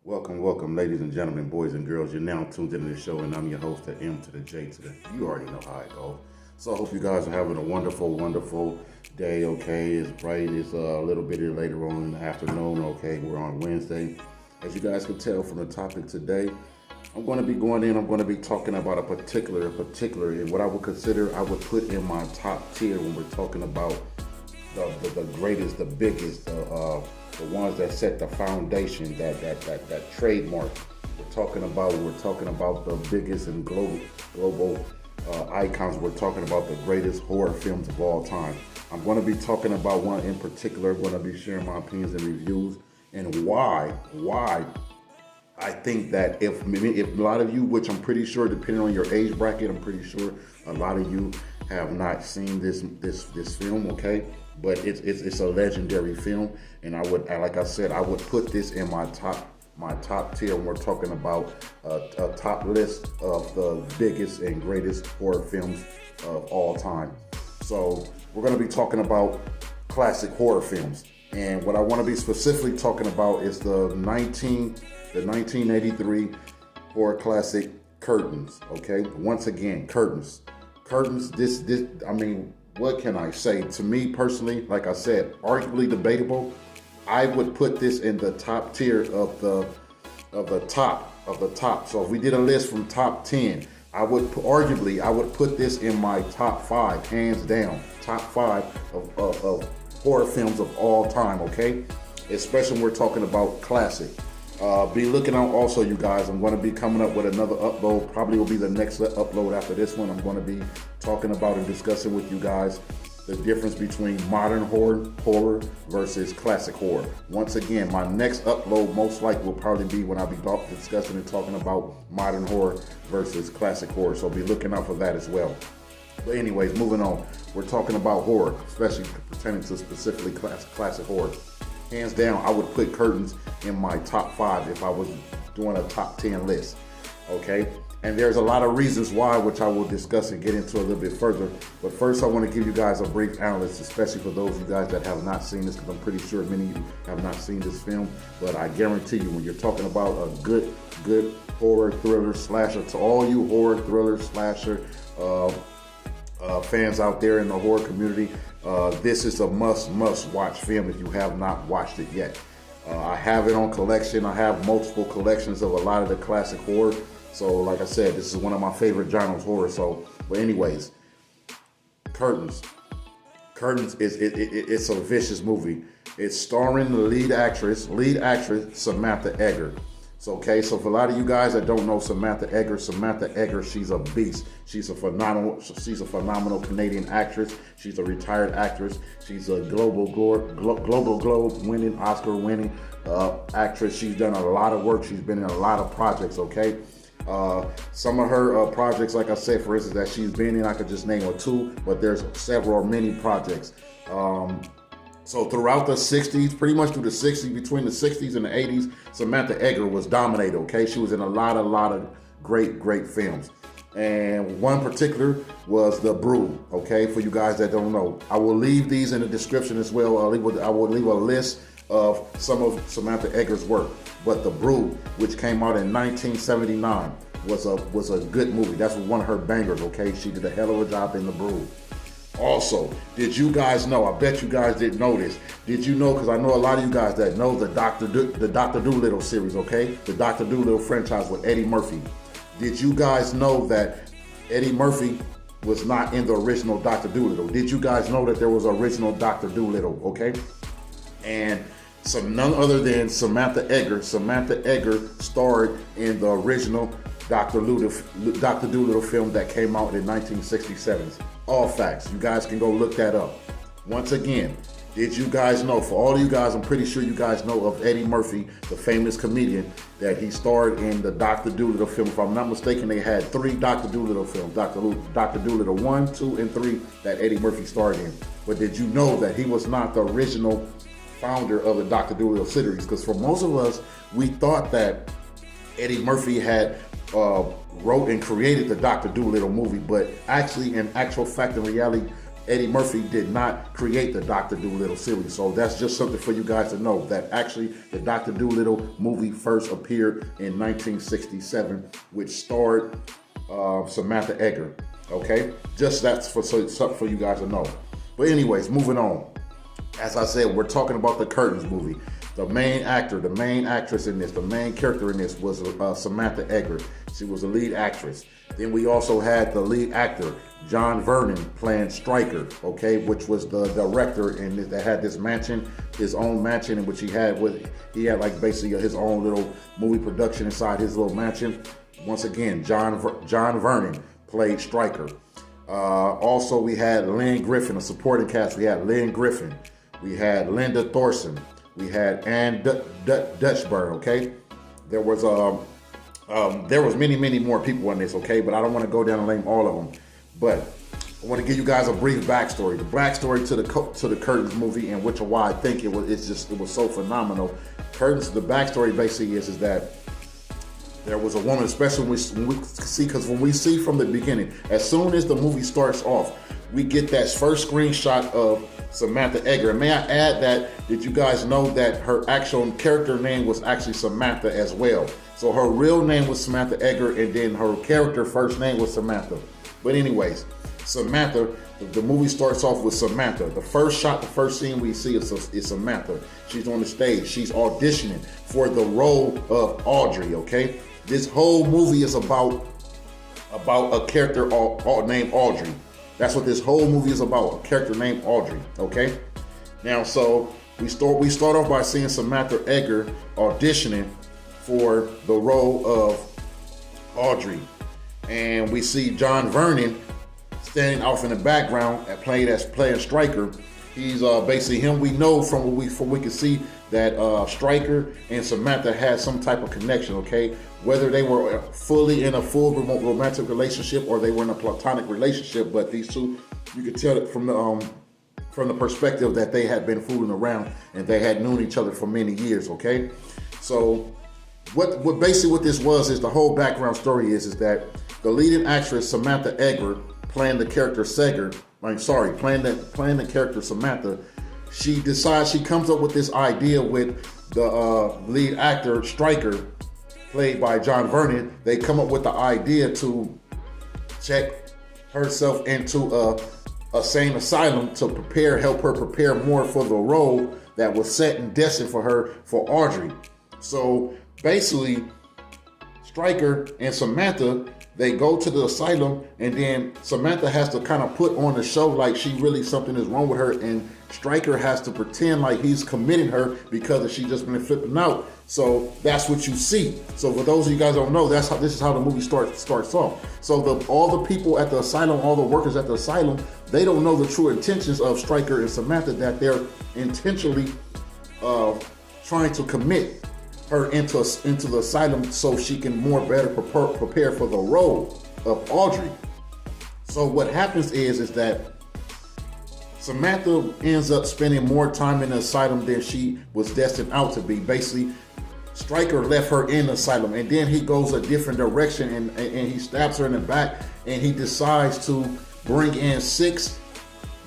Welcome, ladies and gentlemen, boys and girls. You're now tuned into the show, and I'm your host, the M to the J to the. You already know how it goes. So I hope you guys are having a wonderful day. Okay, it's bright. It's a little bit later on in the afternoon. Okay, we're on Wednesday. As you guys can tell from the topic today, I'm going to be going in. I'm going to be talking about a particular, and what I would consider, I would put in my top tier when we're talking about the greatest, the biggest, the ones that set the foundation, that trademark. We're talking about the biggest and global icons. We're talking about the greatest horror films of all time. I'm going to be talking about one in particular. I'm going to be sharing my opinions and reviews and why I think that if a lot of you, which I'm pretty sure, depending on your age bracket, I'm pretty sure a lot of you have not seen this film, okay? But it's a legendary film, and like I said, I would put this in my top tier when we're talking about a top list of the biggest and greatest horror films of all time. So we're going to be talking about classic horror films, and what I want to be specifically talking about is the 1983 horror classic Curtains. Okay, once again, Curtains. This. I mean, what can I say? To me personally, like I said, arguably debatable. I would put this in the top tier of the top. So if we did a list from top 10, I would put this in my top 5, hands down. Top 5 of horror films of all time. Okay, especially when we're talking about classic. Be looking out also, you guys. I'm going to be coming up with another upload. Probably will be the next upload after this one. I'm going to be talking about and discussing with you guys the difference between modern horror versus classic horror. Once again, my next upload most likely will probably be when I'll be discussing and talking about modern horror versus classic horror. So be looking out for that as well. But anyways, moving on. We're talking about horror, especially pertaining to specifically classic horror. Hands down, I would put Curtains in my top 5 if I was doing a top 10 list, okay? And there's a lot of reasons why, which I will discuss and get into a little bit further. But first, I want to give you guys a brief analysis, especially for those of you guys that have not seen this, because I'm pretty sure many of you have not seen this film. But I guarantee you, when you're talking about a good horror thriller slasher, to all you horror thriller slasher fans out there in the horror community, this is a must watch film if you have not watched it yet. I have it on collection. I have multiple collections of a lot of the classic horror. So like I said, this is one of my favorite genres, horror. So, but anyways, Curtains is it's a vicious movie. It's starring the lead actress Samantha Eggar. So, okay, so for a lot of you guys that don't know Samantha Eggar, she's a beast. She's a phenomenal Canadian actress. She's a retired actress. She's a global Globe winning, Oscar winning actress. She's done a lot of work. She's been in a lot of projects, okay? Some of her projects, like I said, for instance, that she's been in, I could just name or two, but there's many projects. So throughout the 60s, pretty much through the 60s, between the 60s and the 80s, Samantha Eggar was dominated, okay? She was in a lot of great films. And one particular was The Brood, okay? For you guys that don't know. I will leave these in the description as well. I will leave a list of some of Samantha Eggar's work. But The Brood, which came out in 1979, was a good movie. That's one of her bangers, okay? She did a hell of a job in The Brood. Also, did you guys know, I bet you guys didn't know this, did you know, because I know a lot of you guys that know the Dr. Dolittle series, okay? The Dr. Dolittle franchise with Eddie Murphy. Did you guys know that Eddie Murphy was not in the original Dr. Dolittle? Did you guys know that there was an original Dr. Dolittle, okay? And so none other than Samantha Eggar. Samantha Eggar starred in the original Dr. Dolittle film that came out in 1967. All facts. You guys can go look that up. Once again, did you guys know, for all of you guys, I'm pretty sure you guys know of Eddie Murphy, the famous comedian, that he starred in the Dr. Dolittle film. If I'm not mistaken, they had 3 Dr. Dolittle films, Dr. Dolittle 1, 2, and 3 that Eddie Murphy starred in. But did you know that he was not the original founder of the Dr. Dolittle series? Because for most of us, we thought that Eddie Murphy had wrote and created the Dr. Dolittle movie, but actually, in actual fact and reality, Eddie Murphy did not create the Dr. Dolittle series. So that's just something for you guys to know, that actually the Dr. Dolittle movie first appeared in 1967, which starred Samantha Eggar. Okay, just that's for something for you guys to know. But anyways, moving on. As I said, we're talking about the Curtains movie. The main actor, the main actress in this, the main character in this was Samantha Eggar. She was the lead actress. Then we also had the lead actor, John Vernon, playing Stryker, okay, which was the director and that had this mansion, his own mansion, in which he had like basically his own little movie production inside his little mansion. Once again, John Vernon played Stryker. Also, we had Lynne Griffin, a supporting cast. We had Lynne Griffin. We had Linda Thorson. We had Ann Ditchburn, okay? There was many more people in this, okay? But I don't want to go down and name all of them. But I want to give you guys a brief backstory. The backstory to the Curtains movie, and why I think it was so phenomenal. Curtains, the backstory basically is that there was a woman, especially when we see from the beginning, as soon as the movie starts off, we get that first screenshot of Samantha Eggar. And may I add that, did you guys know that her actual character name was actually Samantha as well? So her real name was Samantha Eggar, and then her character first name was Samantha. But anyways, Samantha, the movie starts off with Samantha. The first shot, the first scene we see is Samantha. She's on the stage. She's auditioning for the role of Audrey, okay? This whole movie is about a character named Audrey. That's what this whole movie is about, a character named Audrey, okay? Now, so we start off by seeing Samantha Eggar auditioning for the role of Audrey. And we see John Vernon standing off in the background playing Stryker. He's basically him. We know from what we can see that Stryker and Samantha had some type of connection, okay? Whether they were fully in a full romantic relationship or they were in a platonic relationship, but these two, you could tell it from the perspective that they had been fooling around and they had known each other for many years, okay? So what this was is the whole background story is that the leading actress Samantha Eggar playing the character playing the character Samantha, she comes up with this idea with the lead actor Stryker, played by John Vernon. They come up with the idea to check herself into a sane asylum to help her prepare more for the role that was set and destined for her, for Audrey. So basically, Stryker and Samantha, they go to the asylum, and then Samantha has to kind of put on the show like something is wrong with her, and Stryker has to pretend like he's committing her because she just been flipping out. So that's what you see. So for those of you guys who don't know, this is how the movie starts off. So all the people at the asylum, all the workers at the asylum, they don't know the true intentions of Stryker and Samantha, that they're intentionally trying to commit her into the asylum so she can better prepare for the role of Audrey. So what happens is that Samantha ends up spending more time in the asylum than she was destined out to be. Basically, Stryker left her in the asylum, and then he goes a different direction and he stabs her in the back, and he decides to bring in 6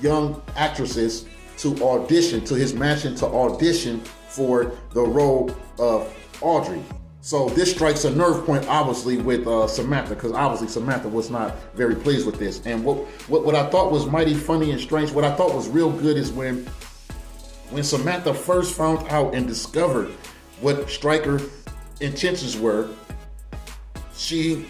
young actresses to audition to his mansion to audition for the role of Audrey. So this strikes a nerve point, obviously, with Samantha, because obviously Samantha was not very pleased with this. And what I thought was mighty funny and strange, what I thought was real good is when Samantha first found out and discovered what Stryker's intentions were, she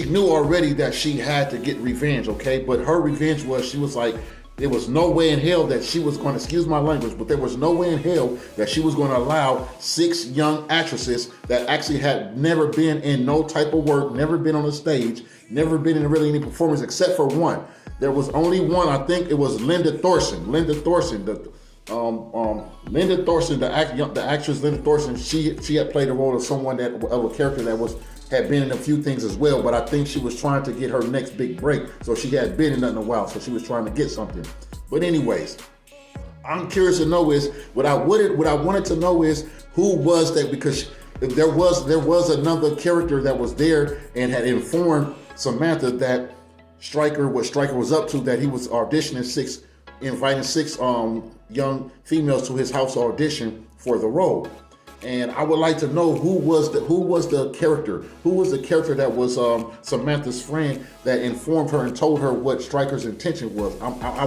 knew already that she had to get revenge, okay? But her revenge was, she was like, there was no way in hell that she was going to, excuse my language, but there was no way in hell that she was going to allow 6 young actresses that actually had never been in no type of work, never been on a stage, never been in really any performance except for one. There was only one, I think it was Linda Thorson, the actress Linda Thorson. She had played the role of of a character that had been in a few things as well, but I think she was trying to get her next big break. So she had been in nothing a while, so she was trying to get something. But anyways, I'm curious to know is, what I wanted to know is, who was that? Because there was another character that was there and had informed Samantha that Stryker, what Stryker was up to, that he was auditioning inviting six young females to his house to audition for the role. And I would like to know who was the character that was Samantha's friend that informed her and told her what Stryker's intention was. I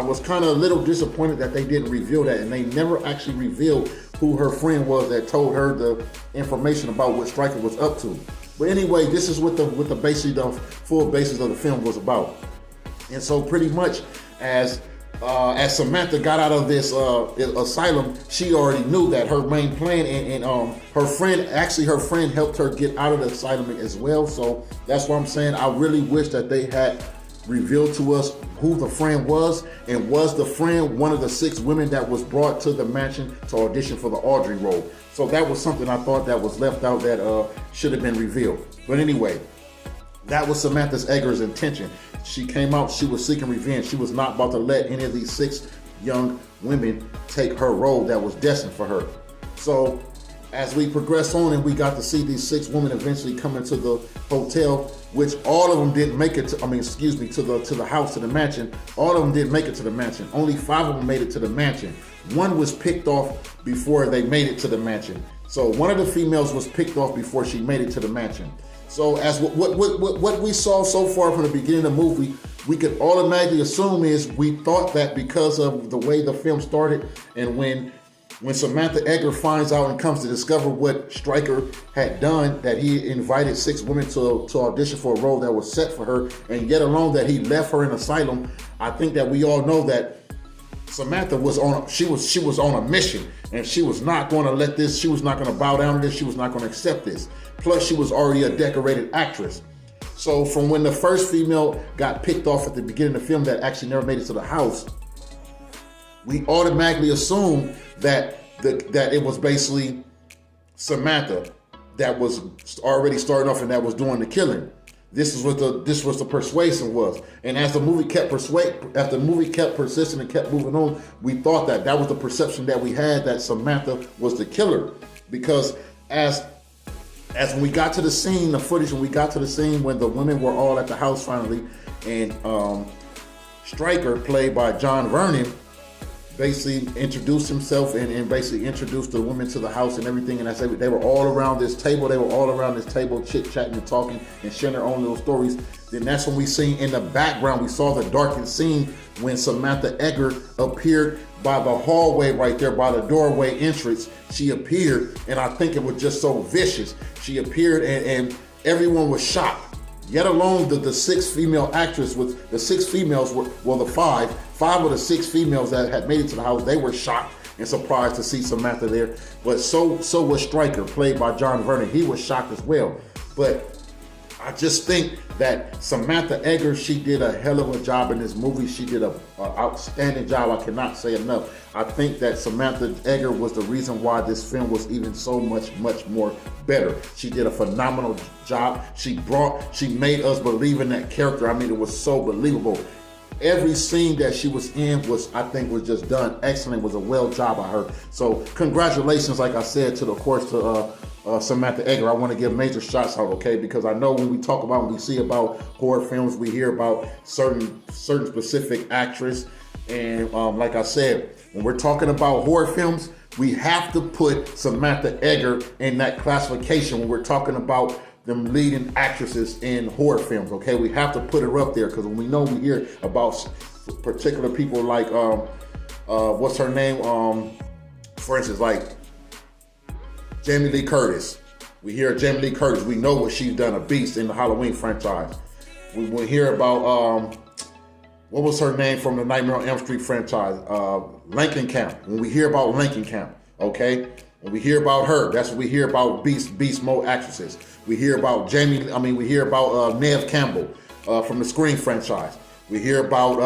was kind of a little disappointed that they didn't reveal that, and they never actually revealed who her friend was that told her the information about what Stryker was up to. But anyway, this is what the full basis of the film was about. And so pretty much as Samantha got out of this asylum, she already knew that her main plan, and her friend helped her get out of the asylum as well. So that's what I'm saying. I really wish that they had revealed to us who the friend was, and was the friend one of the 6 women that was brought to the mansion to audition for the Audrey role. So that was something I thought that was left out that should have been revealed. But anyway, that was Samantha Eggar's intention. She came out, she was seeking revenge. She was not about to let any of these 6 young women take her role that was destined for her. So as we progress on and we got to see these 6 women eventually come into the hotel, which all of them didn't make it to, to the house, to the mansion. All of them didn't make it to the mansion. Only 5 of them made it to the mansion. One was picked off before they made it to the mansion. So one of the females was picked off before she made it to the mansion. So as what we saw so far from the beginning of the movie, we could automatically assume is we thought that because of the way the film started, and when Samantha Eggar finds out and comes to discover what Stryker had done, that he invited 6 women to audition for a role that was set for her, and yet alone that he left her in asylum, I think that we all know that Samantha was on a mission, and she was not going to let this, she was not going to bow down to this, she was not going to accept this. Plus, she was already a decorated actress. So from when the first female got picked off at the beginning of the film that actually never made it to the house, we automatically assumed that it was basically Samantha that was already starting off and that was doing the killing. This was the persuasion was, and as the movie kept persisting and kept moving on, we thought that was the perception that we had, that Samantha was the killer, because as when we got to the scene, the footage, when we got to the scene when the women were all at the house finally, and Stryker, played by John Vernon, basically introduced himself and basically introduced the women to the house and everything. And I said they were all around this table. They were all around this table, chit-chatting and talking and sharing their own little stories. Then that's when we seen in the background, we saw the darkened scene when Samantha Eggar appeared by the hallway right there, by the doorway entrance. She appeared, and I think it was just so vicious. She appeared and everyone was shocked. Yet alone the 6 female actresses, with the 6 females were, well, the 5 of the 6 females that had made it to the house, they were shocked and surprised to see Samantha there. But so was Stryker, played by John Vernon. He was shocked as well. But I just think that Samantha Eggar, she did a hell of a job in this movie. She did an outstanding job. I cannot say enough. I think that Samantha Eggar was the reason why this film was even so much more better. She did a phenomenal job. She made us believe in that character. I mean, it was so believable. Every scene that she was in was just done excellent. Was a well job by her. So congratulations, like I said, to Samantha Eggar. I want to give major shots out, okay? Because I know when we see about horror films, we hear about certain specific actress, and like I said, when we're talking about horror films, we have to put Samantha Eggar in that classification when we're talking about them leading actresses in horror films, okay? We have to put her up there, because when we hear about particular people like what's her name? For instance, like Jamie Lee Curtis. We hear Jamie Lee Curtis. We know what she's done, a beast in the Halloween franchise. We hear about what was her name from the Nightmare on Elm Street franchise? Lincoln Camp. When we hear about Lincoln Camp, okay? When we hear about her, that's what we hear about beast mode actresses. We hear about we hear about Neve Campbell from the Scream franchise. We hear about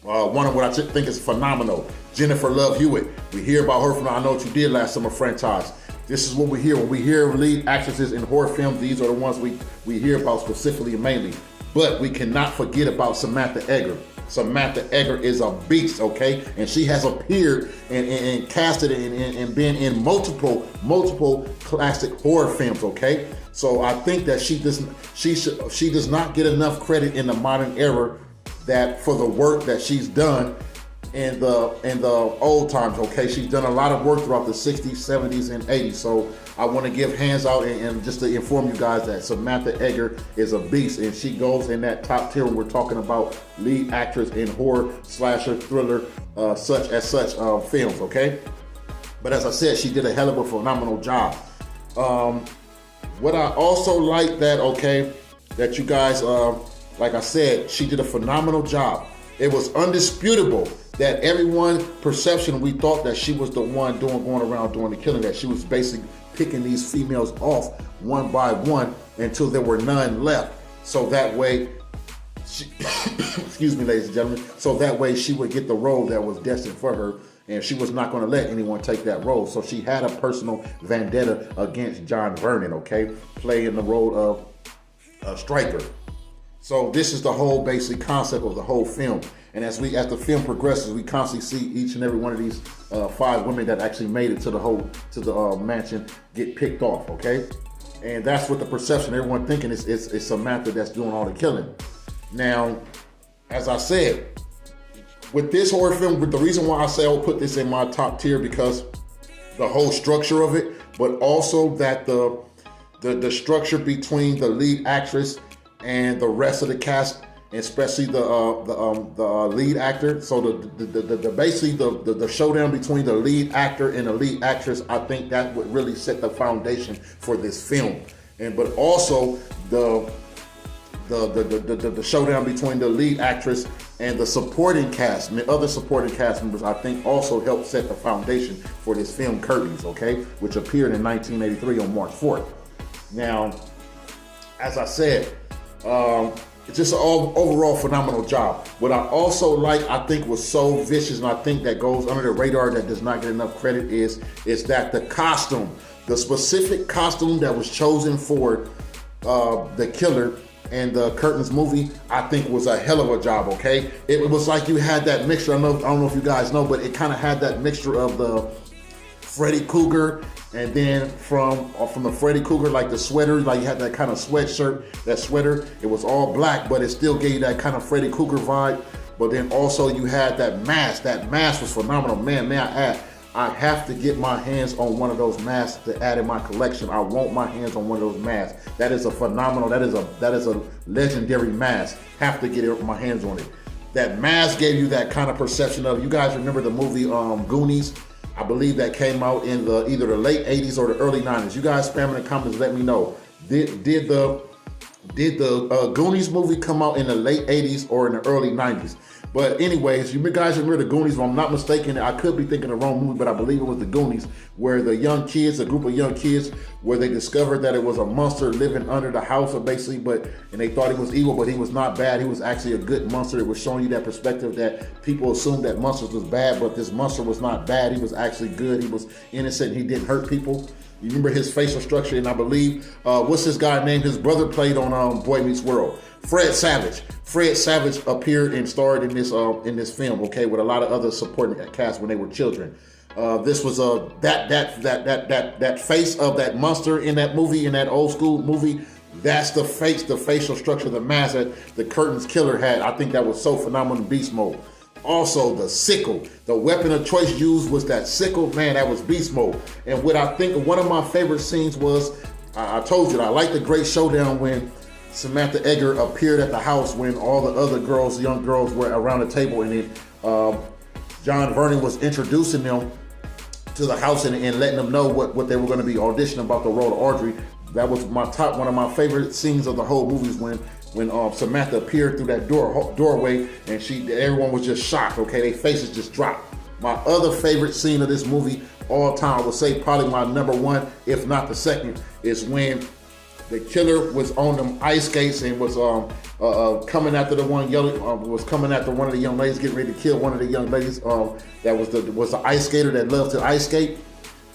one of what I think is phenomenal, Jennifer Love Hewitt. We hear about her from the I Know What You Did Last Summer franchise. This is what we hear. When we hear lead actresses in horror films, these are the ones we hear about specifically and mainly. But we cannot forget about Samantha Eggar. Samantha Eggar is a beast, okay? And she has appeared and casted and been in multiple classic horror films, okay? So I think that she does not get enough credit in the modern era that for the work that she's done in the old times, okay? She's done a lot of work throughout the 60s, 70s, and 80s. So I want to give hands out and just to inform you guys that Samantha Eggar is a beast, and she goes in that top tier when we're talking about lead actress in horror, slasher, thriller, such films, okay? But as I said, she did a hell of a phenomenal job. What I also like that you guys, like I said, she did a phenomenal job. It was undisputable that everyone's perception, we thought that she was the one going around doing the killing, that she was basically picking these females off one by one until there were none left. So that way, excuse me, ladies and gentlemen, so that way she would get the role that was destined for her, and she was not going to let anyone take that role. So she had a personal vendetta against John Vernon, okay, playing the role of Stryker. So this is the whole basic concept of the whole film. And as the film progresses, we constantly see each and every one of these 5 women that actually made it to the mansion get picked off, okay? And that's what the perception, everyone thinking it's Samantha that's doing all the killing. Now, as I said, with this horror film, the reason why I say I'll put this in my top tier, because the whole structure of it, but also that the structure between the lead actress and the rest of the cast, especially the lead actor. So basically the showdown between the lead actor and the lead actress, I think that would really set the foundation for this film. But also the showdown between the lead actress and the supporting cast, other supporting cast members, I think also helped set the foundation for this film, Curtains, okay, which appeared in 1983 on March 4th. Now, as I said, it's just an overall phenomenal job. What I also I think was so vicious, and I think that goes under the radar, that does not get enough credit, is that the costume, the specific costume that was chosen for the killer in the Curtains movie, I think was a hell of a job, okay? It was like you had that mixture, I don't know if you guys know, but it kind of had that mixture of the Freddy Krueger, and then from the Freddy Krueger, like the sweater, like you had that kind of sweatshirt, that sweater, it was all black, but it still gave you that kind of Freddy Krueger vibe. But then also you had that mask was phenomenal. Man, may I add, I have to get my hands on one of those masks to add in my collection. I want my hands on one of those masks. That is a phenomenal, that is a legendary mask. Have to get my hands on it. That mask gave you that kind of perception of, you guys remember the movie Goonies? I believe that came out in either the late 80s or the early 90s. You guys spam in the comments, let me know. Did the Goonies movie come out in the late 80s or in the early 90s? But anyways, you guys remember the Goonies, if I'm not mistaken, I could be thinking the wrong movie, but I believe it was the Goonies, where the young kids, a group of young kids, where they discovered that it was a monster living under the house, basically, and they thought he was evil, but he was not bad. He was actually a good monster. It was showing you that perspective that people assumed that monsters was bad, but this monster was not bad. He was actually good. He was innocent. He didn't hurt people. You remember his facial structure, and I believe, what's this guy named? His brother played on Boy Meets World. Fred Savage. Fred Savage appeared and starred in this film, okay, with a lot of other supporting cast when they were children. This was that face of that monster in that movie, in that old school movie. That's the face, the facial structure, the mask that the Curtains killer had. I think that was so phenomenal in beast mode. Also, the sickle, the weapon of choice used was that sickle. Man, that was beast mode. And what I think one of my favorite scenes was, I told you, I like the great showdown when Samantha Eggar appeared at the house when all the other girls, young girls, were around the table, and then John Vernon was introducing them to the house and letting them know what they were going to be auditioning about the role of Audrey. That was one of my favorite scenes of the whole movie, when Samantha appeared through that doorway, and everyone was just shocked. Okay, their faces just dropped. My other favorite scene of this movie all time, I would say probably my number one, if not the second, is when the killer was on them ice skates and was coming after coming after one of the young ladies, getting ready to kill one of the young ladies that was the ice skater that loved to ice skate.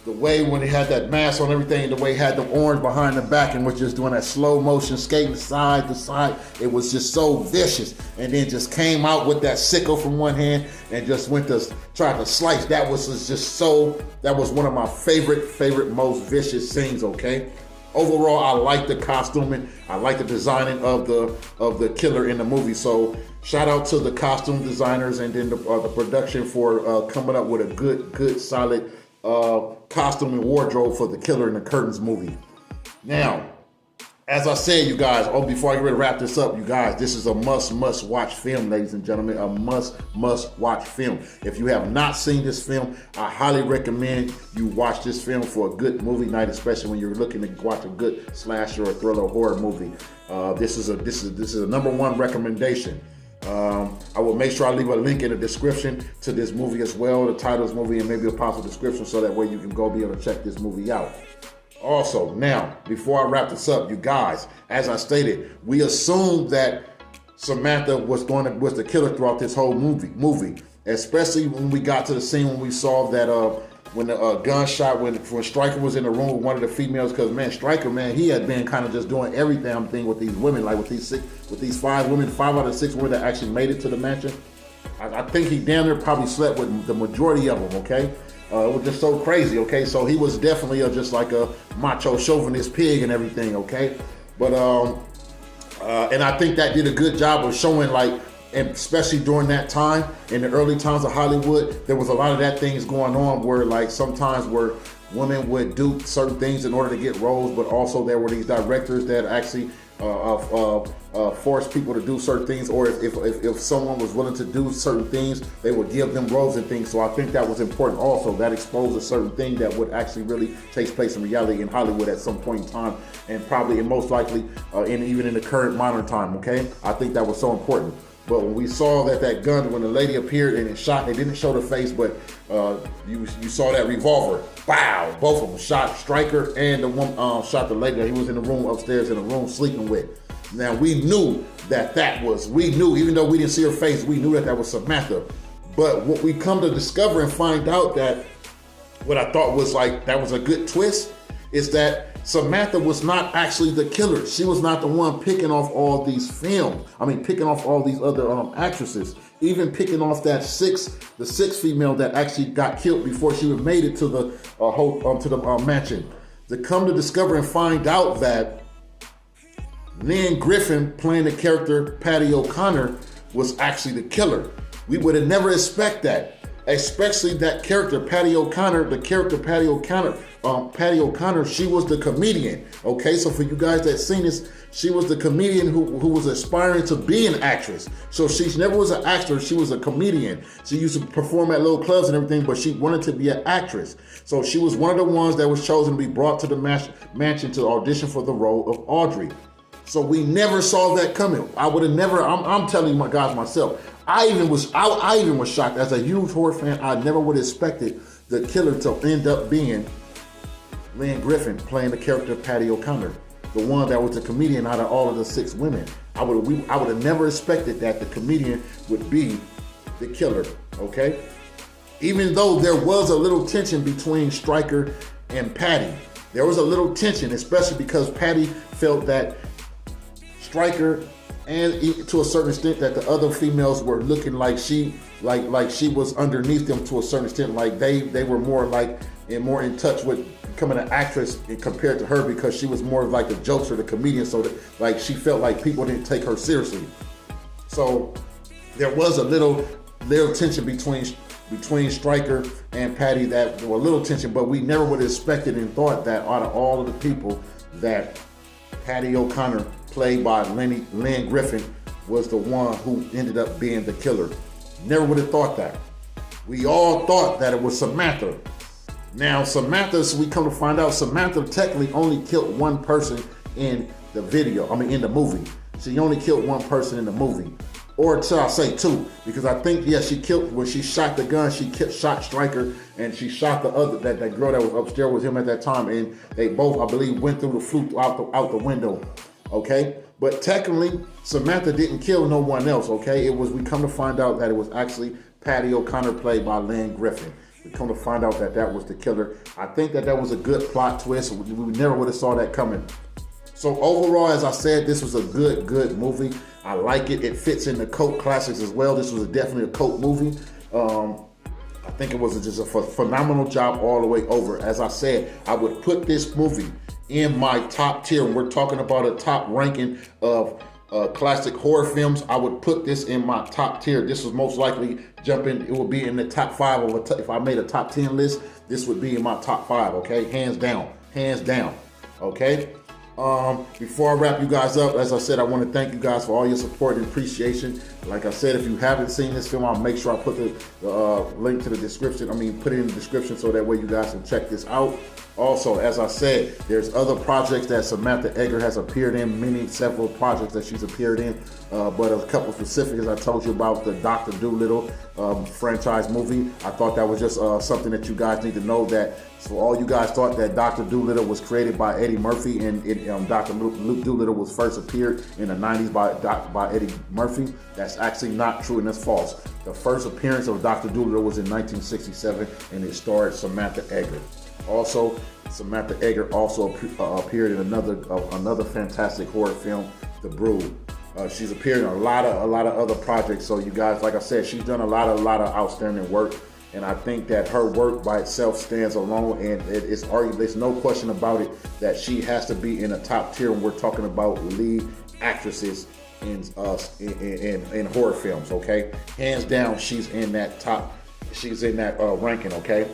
the way when he had that mask on everything, the way he had the orange behind the back and was just doing that slow motion skating side to side, it was just so vicious. And then just came out with that sickle from one hand and just went to try to slice. That was just so, that was one of my favorite, most vicious scenes, okay? Overall, I like the costuming. I like the designing of the killer in the movie. So shout out to the costume designers and then the production for coming up with a good, solid costume and wardrobe for the Killer in the Curtains movie. Now, as I said, you guys, before I get ready to wrap this up, you guys, this is a must watch film, ladies and gentlemen, a must watch film. If you have not seen this film, I highly recommend you watch this film for a good movie night, especially when you're looking to watch a good slasher or thriller horror movie. This is a #1 recommendation. I will make sure I leave a link in the description to this movie as well, the title of this movie, and maybe a possible description, so that way you can go be able to check this movie out. Also, now, before I wrap this up, you guys, as I stated, we assumed that Samantha was the killer throughout this whole movie, especially when we got to the scene when we saw that when the gunshot, when Stryker was in the room with one of the females, because man, Stryker, man, he had been kind of just doing every damn thing with these women, like with these 5 women, 5 out of 6 women that actually made it to the mansion. I think he damn near probably slept with the majority of them, okay? It was just so crazy, okay? So he was definitely just like a macho chauvinist pig and everything, okay? But, and I think that did a good job of showing, like, and especially during that time, in the early times of Hollywood, there was a lot of that things going on where, like, sometimes where women would do certain things in order to get roles, but also there were these directors that actually force people to do certain things, or if someone was willing to do certain things, they would give them roles and things. So I think that was important also. That exposed a certain thing that would actually really take place in reality in Hollywood at some point in time, and probably and most likely even in the current modern time, okay? I think that was so important. But when we saw that gun, when the lady appeared and it shot, they didn't show the face, but you saw that revolver. Bow! Both of them shot Stryker and the woman shot the lady that he was in the room upstairs in the room sleeping with. Now we knew we knew, even though we didn't see her face, we knew that was Samantha. But what we come to discover and find out, that what I thought was like, that was a good twist, is that Samantha was not actually the killer. She was not the one picking off all these films. I mean, picking off all these other actresses. Even picking off the sixth female that actually got killed before she even made it to the mansion. To come to discover and find out that Lynne Griffin, playing the character Patti O'Connor, was actually the killer. We would have never expected that. Especially that character, Patti O'Connor, Patti O'Connor, she was the comedian, okay? So for you guys that seen this, she was the comedian who was aspiring to be an actress. So she never was an actress, she was a comedian. She used to perform at little clubs and everything, but she wanted to be an actress. So she was one of the ones that was chosen to be brought to the mansion to audition for the role of Audrey. So we never saw that coming. I would have never, I'm telling you guys myself, I even was shocked. As a huge horror fan, I never would have expected the killer to end up being Lynne Griffin, playing the character Patti O'Connor, the one that was the comedian out of all of the 6 women. I would have never expected that the comedian would be the killer, okay? Even though there was a little tension between Stryker and Patti. There was a little tension, especially because Patti felt that Stryker, and to a certain extent, that the other females were looking like she was underneath them to a certain extent, like they were more in touch with becoming an actress compared to her, because she was more like the jokester, the comedian, so that like she felt like people didn't take her seriously. So there was a little tension between Stryker and Patti, that there was a little tension, but we never would have expected and thought that out of all of the people that Patti O'Connor, played by Lynne Griffin, was the one who ended up being the killer. Never would have thought that. We all thought that it was Samantha. Now Samantha, so we come to find out, Samantha technically only killed one person in the in the movie. She only killed one person in the movie. Or till I say 2, because I think, yeah, she killed, when she shot the gun, she shot Stryker, and she shot the other, that girl that was upstairs with him at that time, and they both, I believe, went through the flute out the window, okay? But technically, Samantha didn't kill no one else, okay? We come to find out that it was actually Patti O'Connor, played by Lynne Griffin. We come to find out that that was the killer. I think that that was a good plot twist. We never would have saw that coming. So overall, as I said, this was a good movie. I like it. It fits in the cult classics as well. This was definitely a cult movie. I think it was just a phenomenal job all the way over. As I said, I would put this movie in my top tier. And we're talking about a top ranking of classic horror films. I would put this in my top tier. This was most likely it would be in the top 5 of if I made a top 10 list, this would be in my top 5, okay? Hands down, okay? Before I wrap you guys up, as I said, I want to thank you guys for all your support and appreciation. Like I said, if you haven't seen this film, I'll make sure I put the link to the description. Put it in the description so that way you guys can check this out. Also, as I said, there's other projects that Samantha Eggar has appeared in, several projects that she's appeared in, but a couple specific, as I told you about the Dr. Dolittle franchise movie. I thought that was just something that you guys need to know, that so all you guys thought that Dr. Dolittle was created by Eddie Murphy and Dr. Luke Dolittle was first appeared in the 90s by Eddie Murphy. That's actually not true and that's false. The first appearance of Dr. Dolittle was in 1967 and it starred Samantha Eggar. Also, Samantha Eggar also appeared in another fantastic horror film, The Brood. She's appeared in a lot of other projects. So you guys, like I said, she's done a lot of outstanding work, and I think that her work by itself stands alone. And it's argued, there's no question about it, that she has to be in a top tier when we're talking about lead actresses in horror films. Okay, hands down, she's in that ranking. Okay.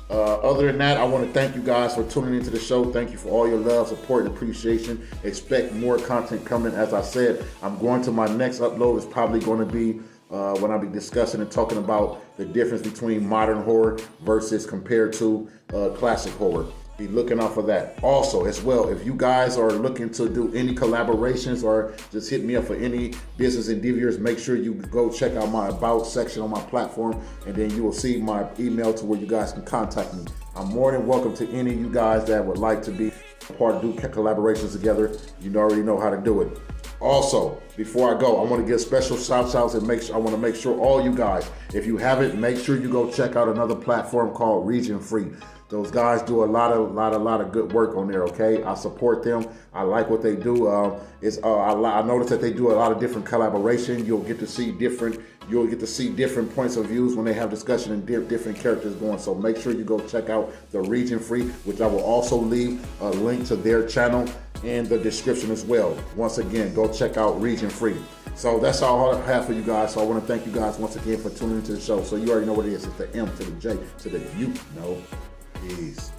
Other than that, I want to thank you guys for tuning into the show. Thank you for all your love, support, and appreciation. Expect more content coming. As I said, my next upload is probably going to be when I'll be discussing and talking about the difference between modern horror versus compared to classic horror. Be looking out for that. Also, as well, if you guys are looking to do any collaborations or just hit me up for any business endeavors, make sure you go check out my About section on my platform, and then you will see my email to where you guys can contact me. I'm more than welcome to any of you guys that would like to be a part of do collaborations together. You already know how to do it. Also, before I go, I want to give special shout outs and I want to make sure all you guys, if you haven't, make sure you go check out another platform called REGIONFREE. Those guys do a lot of good work on there. Okay, I support them. I like what they do. I noticed that they do a lot of different collaboration. You'll get to see different points of views when they have discussion and different characters going. So make sure you go check out the REGIONFREE, which I will also leave a link to their channel in the description as well. Once again, go check out REGIONFREE. So that's all I have for you guys. So I want to thank you guys once again for tuning into the show. So you already know what it is. It's the M to the J to the U. No. Peace.